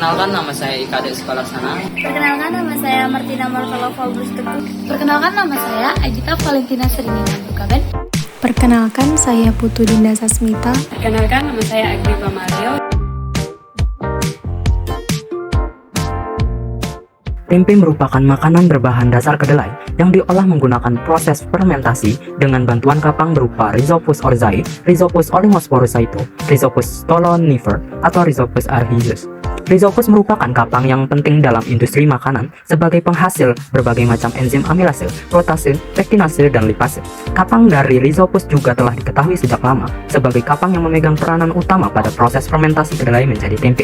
Perkenalkan, nama saya Ika Dek Sekolah Sana. Perkenalkan, nama saya Martina Marvela Faulus Teguh. Perkenalkan, nama saya Agita Valentina Serinina Bukaben. Perkenalkan, saya Putu Dinda Sasmita. Perkenalkan, nama saya Agripa Mario. Tempe merupakan makanan berbahan dasar kedelai yang diolah menggunakan proses fermentasi dengan bantuan kapang berupa Rhizopus oryzae, Rhizopus oligosporusaito, Rhizopus stolonifer, atau Rhizopus arhizus. Rhizopus merupakan kapang yang penting dalam industri makanan sebagai penghasil berbagai macam enzim amilase, protase, pektinase, dan lipase. Kapang dari Rhizopus juga telah diketahui sejak lama sebagai kapang yang memegang peranan utama pada proses fermentasi kedelai menjadi tempe.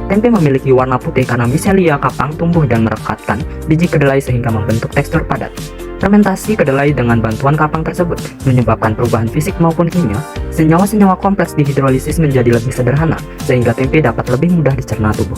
Tempe memiliki warna putih karena miselia kapang tumbuh dan merekatkan biji kedelai sehingga membentuk tekstur padat. Fermentasi kedelai dengan bantuan kapang tersebut menyebabkan perubahan fisik maupun kimia. Senyawa-senyawa kompleks dihidrolisis menjadi lebih sederhana, sehingga tempe dapat lebih mudah dicerna tubuh.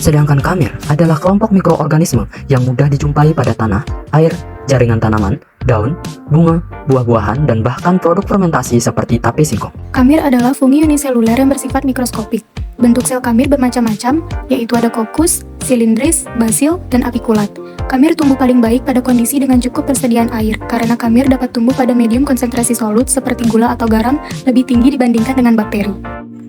Sedangkan kamir adalah kelompok mikroorganisme yang mudah dijumpai pada tanah, air, jaringan tanaman, daun, bunga, buah-buahan, dan bahkan produk fermentasi seperti tape singkong. Kamir adalah fungi uniseluler yang bersifat mikroskopik. Bentuk sel kamir bermacam-macam, yaitu ada kokus, silindris, basil, dan apikulat. Kamir tumbuh paling baik pada kondisi dengan cukup persediaan air, karena kamir dapat tumbuh pada medium konsentrasi solut seperti gula atau garam lebih tinggi dibandingkan dengan bakteri.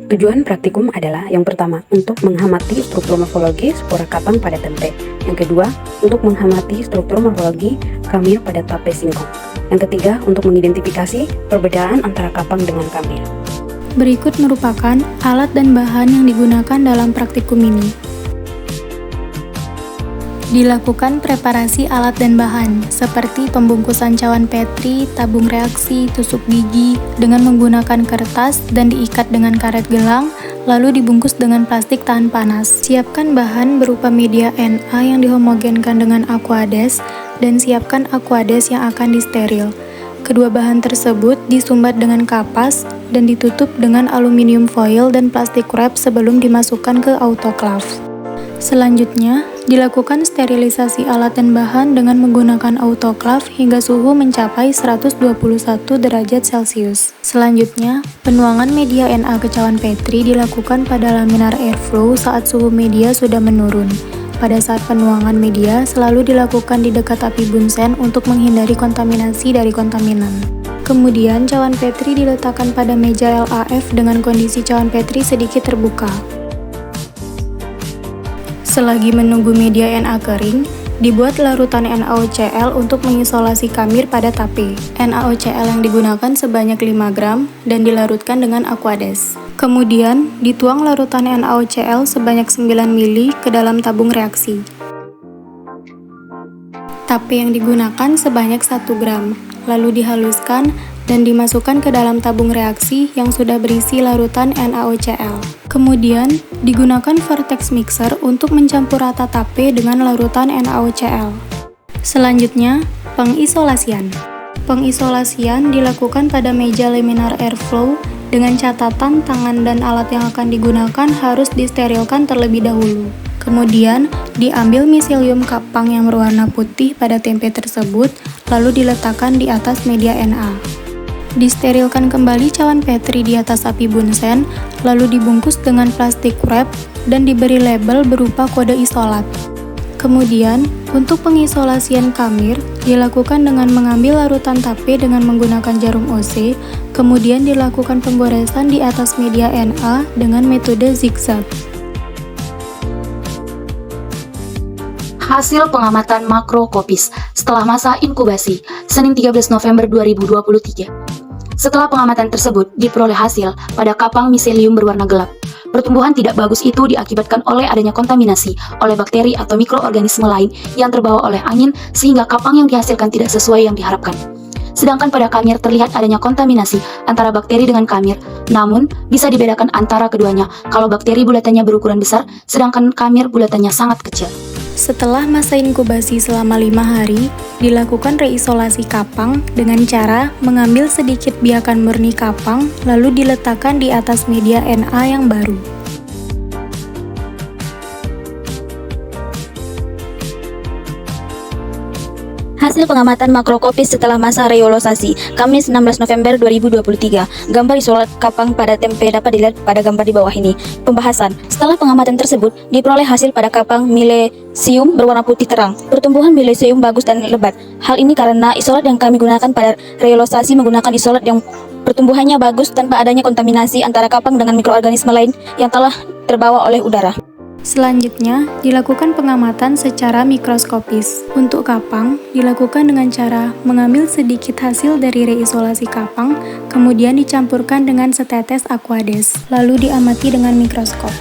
Tujuan praktikum adalah yang pertama, untuk mengamati struktur morfologi spora kapang pada tempe. Yang kedua, untuk mengamati struktur morfologi kamir pada tape singkong. Yang ketiga, untuk mengidentifikasi perbedaan antara kapang dengan kamir. Berikut merupakan alat dan bahan yang digunakan dalam praktikum ini. Dilakukan preparasi alat dan bahan, seperti pembungkusan cawan petri, tabung reaksi, tusuk gigi, dengan menggunakan kertas dan diikat dengan karet gelang, lalu dibungkus dengan plastik tahan panas. Siapkan bahan berupa media Na yang dihomogenkan dengan aquades, dan siapkan aquades yang akan disteril. Kedua bahan tersebut disumbat dengan kapas dan ditutup dengan aluminium foil dan plastik wrap sebelum dimasukkan ke autoclave. Selanjutnya, dilakukan sterilisasi alat dan bahan dengan menggunakan autoclave hingga suhu mencapai 121 derajat Celcius. Selanjutnya, penuangan media Na ke cawan petri dilakukan pada laminar airflow saat suhu media sudah menurun. Pada saat penuangan media selalu dilakukan di dekat api bunsen untuk menghindari kontaminasi dari kontaminan. Kemudian, cawan petri diletakkan pada meja LAF dengan kondisi cawan petri sedikit terbuka. Selagi menunggu media Na kering, dibuat larutan NaOCl untuk mengisolasi kamir pada tape. NaOCl yang digunakan sebanyak 5 gram dan dilarutkan dengan aquades. Kemudian, dituang larutan NaOCl sebanyak 9 ml ke dalam tabung reaksi. Tape yang digunakan sebanyak 1 gram, lalu dihaluskan dan dimasukkan ke dalam tabung reaksi yang sudah berisi larutan NaOCl. Kemudian, digunakan vortex mixer untuk mencampur rata tape dengan larutan NaOCl. Selanjutnya, pengisolasian. Pengisolasian dilakukan pada meja laminar airflow dengan catatan tangan dan alat yang akan digunakan harus disterilkan terlebih dahulu. Kemudian, diambil miselium kapang yang berwarna putih pada tempe tersebut, lalu diletakkan di atas media Na. Disterilkan kembali cawan petri di atas api bunsen, lalu dibungkus dengan plastik wrap dan diberi label berupa kode isolat. Kemudian, untuk pengisolasian kamir dilakukan dengan mengambil larutan tape dengan menggunakan jarum OC, kemudian dilakukan penggoresan di atas media Na dengan metode zigzag. Hasil pengamatan makrokopis setelah masa inkubasi, Senin 13 November 2023. Setelah pengamatan tersebut, diperoleh hasil pada kapang miselium berwarna gelap. Pertumbuhan tidak bagus itu diakibatkan oleh adanya kontaminasi oleh bakteri atau mikroorganisme lain yang terbawa oleh angin sehingga kapang yang dihasilkan tidak sesuai yang diharapkan. Sedangkan pada kamir terlihat adanya kontaminasi antara bakteri dengan kamir, namun bisa dibedakan antara keduanya kalau bakteri bulatannya berukuran besar, sedangkan kamir bulatannya sangat kecil. Setelah masa inkubasi selama 5 hari, dilakukan reisolasi kapang dengan cara mengambil sedikit biakan murni kapang lalu diletakkan di atas media Na yang baru. Hasil pengamatan makrokopis setelah masa rheolosasi, Kamis 16 November 2023. Gambar isolat kapang pada tempe dapat dilihat pada gambar di bawah ini. Pembahasan. Setelah pengamatan tersebut, diperoleh hasil pada kapang milesium berwarna putih terang. Pertumbuhan milesium bagus dan lebat. Hal ini karena isolat yang kami gunakan pada rheolosasi menggunakan isolat yang pertumbuhannya bagus tanpa adanya kontaminasi antara kapang dengan mikroorganisme lain yang telah terbawa oleh udara. Selanjutnya, dilakukan pengamatan secara mikroskopis. Untuk kapang, dilakukan dengan cara mengambil sedikit hasil dari reisolasi kapang, kemudian dicampurkan dengan setetes aquades, lalu diamati dengan mikroskop.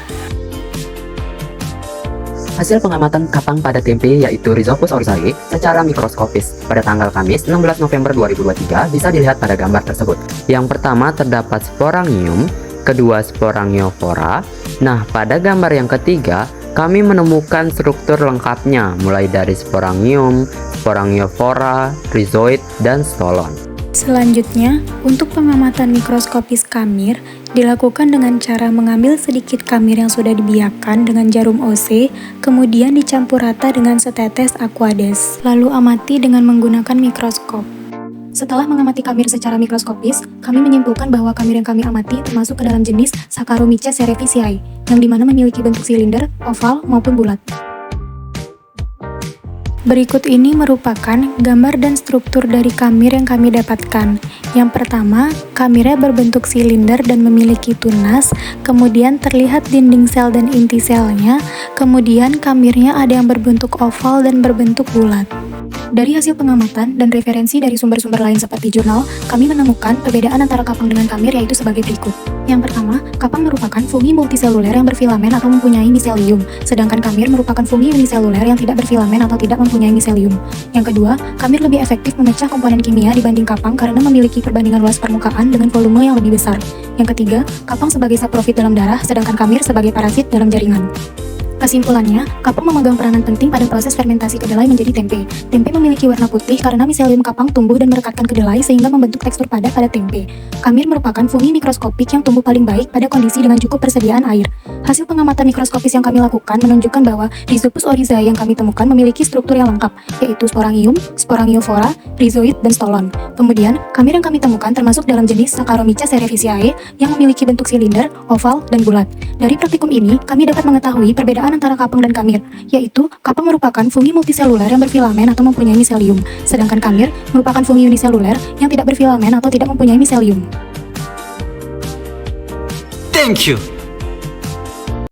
Hasil pengamatan kapang pada tempe yaitu Rhizopus oryzae secara mikroskopis pada tanggal Kamis 16 November 2023 bisa dilihat pada gambar tersebut. Yang pertama terdapat sporangium, kedua sporangiophora. Nah, pada gambar yang ketiga, kami menemukan struktur lengkapnya mulai dari sporangium, sporangiophora, rhizoid, dan stolon. Selanjutnya, untuk pengamatan mikroskopis kamir, dilakukan dengan cara mengambil sedikit kamir yang sudah dibiakkan dengan jarum OC, kemudian dicampur rata dengan setetes aquades, lalu amati dengan menggunakan mikroskop. Setelah mengamati kamir secara mikroskopis, kami menyimpulkan bahwa kamir yang kami amati termasuk ke dalam jenis Saccharomyces cerevisiae, yang dimana memiliki bentuk silinder, oval, maupun bulat. Berikut ini merupakan gambar dan struktur dari kamir yang kami dapatkan. Yang pertama, kamirnya berbentuk silinder dan memiliki tunas, kemudian terlihat dinding sel dan inti selnya, kemudian kamirnya ada yang berbentuk oval dan berbentuk bulat. Dari hasil pengamatan dan referensi dari sumber-sumber lain seperti jurnal, kami menemukan perbedaan antara kapang dengan kamir yaitu sebagai berikut. Yang pertama, kapang merupakan fungi multiseluler yang berfilamen atau mempunyai miselium, sedangkan kamir merupakan fungi uniseluler yang tidak berfilamen atau tidak mempunyai miselium. Yang kedua, kamir lebih efektif memecah komponen kimia dibanding kapang karena memiliki perbandingan luas permukaan dengan volume yang lebih besar. Yang ketiga, kapang sebagai saprofit dalam darah, sedangkan kamir sebagai parasit dalam jaringan. Kesimpulannya, kapang memegang peranan penting pada proses fermentasi kedelai menjadi tempe. Tempe memiliki warna putih karena miselium kapang tumbuh dan merekatkan kedelai sehingga membentuk tekstur padat pada tempe. Kamir merupakan fungi mikroskopik yang tumbuh paling baik pada kondisi dengan cukup persediaan air. Hasil pengamatan mikroskopis yang kami lakukan menunjukkan bahwa Rhizopus oryzae yang kami temukan memiliki struktur yang lengkap, yaitu sporangium, sporangiophora, rhizoid, dan stolon. Kemudian, kamir yang kami temukan termasuk dalam jenis Saccharomyces cerevisiae yang memiliki bentuk silinder, oval, dan bulat. Dari praktikum ini, kami dapat mengetahui perbedaan antara kapang dan kamir, yaitu kapang merupakan fungi multiseluler yang berfilamen atau mempunyai miselium, sedangkan kamir merupakan fungi uniseluler yang tidak berfilamen atau tidak mempunyai miselium. Thank you.